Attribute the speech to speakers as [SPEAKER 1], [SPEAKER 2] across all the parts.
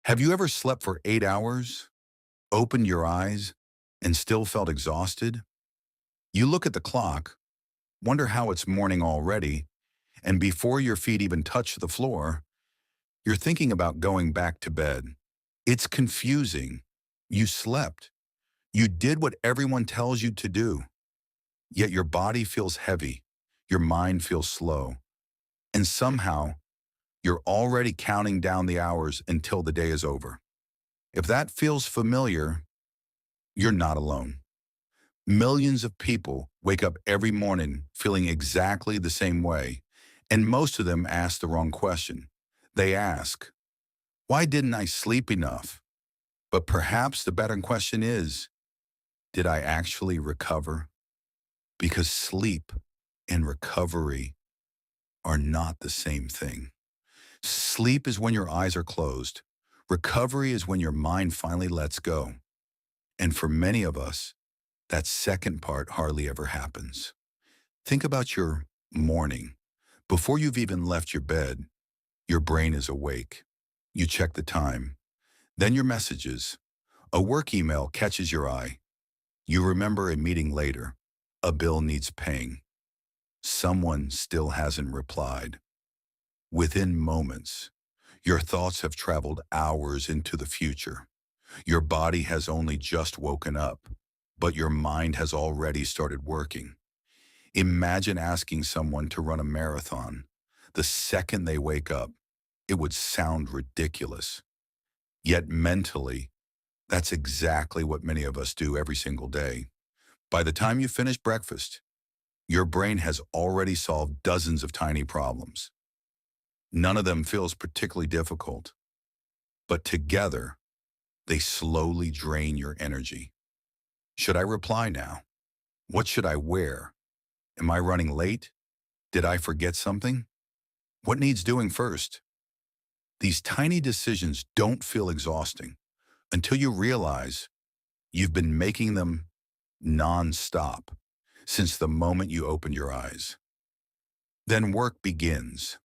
[SPEAKER 1] Have you ever slept for 8 hours, opened your eyes, and still felt exhausted? You look at the clock, wonder how it's morning already, and before your feet even touch the floor, you're thinking about going back to bed. It's confusing. You slept. You did what everyone tells you to do, yet your body feels heavy, your mind feels slow, and somehow you're already counting down the hours until the day is over. If that feels familiar, you're not alone. Millions of people wake up every morning feeling exactly the same way, and most of them ask the wrong question. They ask, why didn't I sleep enough? But perhaps the better question is, did I actually recover? Because sleep and recovery are not the same thing. Sleep is when your eyes are closed. Recovery is when your mind finally lets go. And for many of us, that second part hardly ever happens. Think about your morning. Before you've even left your bed, your brain is awake. You check the time. Then your messages. A work email catches your eye. You remember a meeting later. A bill needs paying. Someone still hasn't replied. Within moments, your thoughts have traveled hours into the future. Your body has only just woken up, but your mind has already started working. Imagine asking someone to run a marathon. The second they wake up, it would sound ridiculous. Yet mentally, that's exactly what many of us do every single day. By the time you finish breakfast, your brain has already solved dozens of tiny problems. None of them feels particularly difficult, but together, they slowly drain your energy. Should I reply now? What should I wear? Am I running late? Did I forget something? What needs doing first? These tiny decisions don't feel exhausting until you realize you've been making them non-stop since the moment you opened your eyes. Then work begins.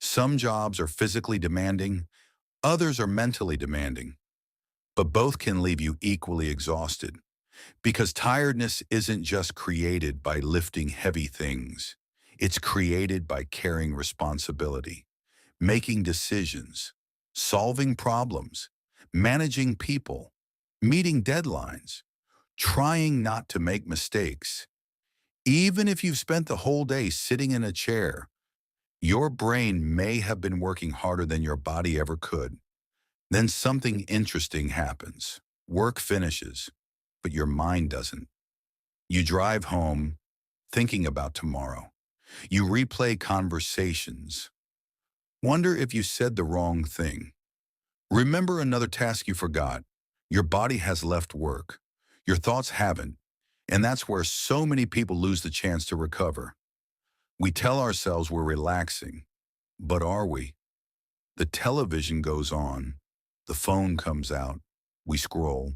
[SPEAKER 1] Some jobs are physically demanding, others are mentally demanding, but both can leave you equally exhausted because tiredness isn't just created by lifting heavy things. It's created by carrying responsibility, making decisions, solving problems, managing people, meeting deadlines, trying not to make mistakes. Even if you've spent the whole day sitting in a chair, your brain may have been working harder than your body ever could. Then something interesting happens. Work finishes, but your mind doesn't. You drive home thinking about tomorrow. You replay conversations. Wonder if you said the wrong thing. Remember another task you forgot. Your body has left work. Your thoughts haven't. And that's where so many people lose the chance to recover. We tell ourselves we're relaxing, but are we? The television goes on. The phone comes out. We scroll,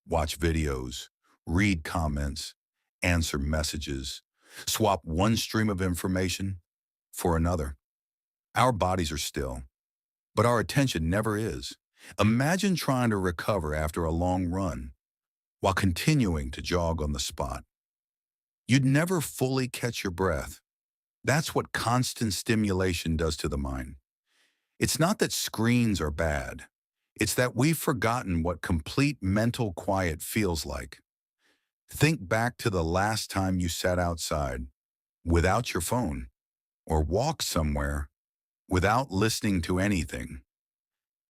[SPEAKER 1] watch videos, read comments, answer messages, swap one stream of information for another. Our bodies are still, but our attention never is. Imagine trying to recover after a long run while continuing to jog on the spot. You'd never fully catch your breath. That's what constant stimulation does to the mind. It's not that screens are bad. It's that we've forgotten what complete mental quiet feels like. Think back to the last time you sat outside without your phone or walked somewhere without listening to anything.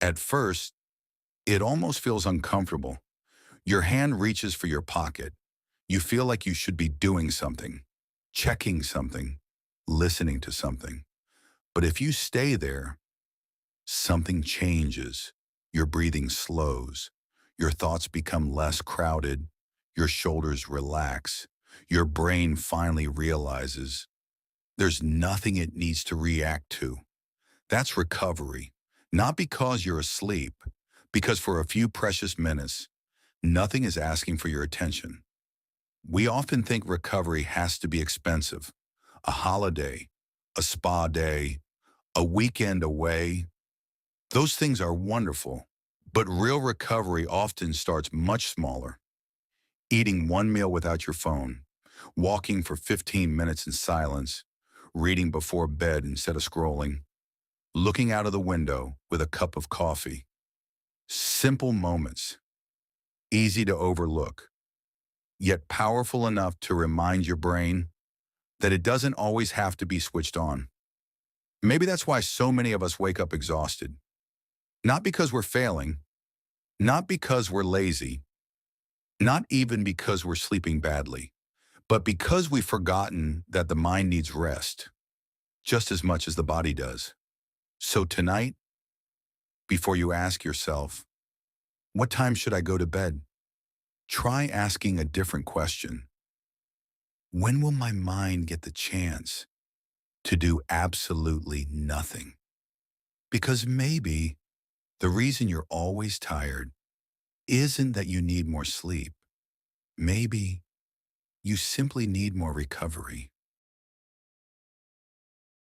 [SPEAKER 1] At first, it almost feels uncomfortable. Your hand reaches for your pocket. You feel like you should be doing something, checking something, listening to something. But if you stay there, something changes. Your breathing slows. Your thoughts become less crowded. Your shoulders relax. Your brain finally realizes there's nothing it needs to react to. That's recovery. Not because you're asleep, because for a few precious minutes, nothing is asking for your attention. We often think recovery has to be expensive. A holiday, a spa day, a weekend away. Those things are wonderful, But real recovery often starts much smaller. Eating one meal without your phone, walking for 15 minutes in silence, reading before bed instead of scrolling, looking out of the window with a cup of coffee. Simple moments, easy to overlook, yet powerful enough to remind your brain that it doesn't always have to be switched on. Maybe that's why so many of us wake up exhausted. Not because we're failing, not because we're lazy, not even because we're sleeping badly, but because we've forgotten that the mind needs rest just as much as the body does. So tonight, before you ask yourself, what time should I go to bed? Try asking a different question. When will my mind get the chance to do absolutely nothing? Because maybe the reason you're always tired isn't that you need more sleep. Maybe you simply need more recovery.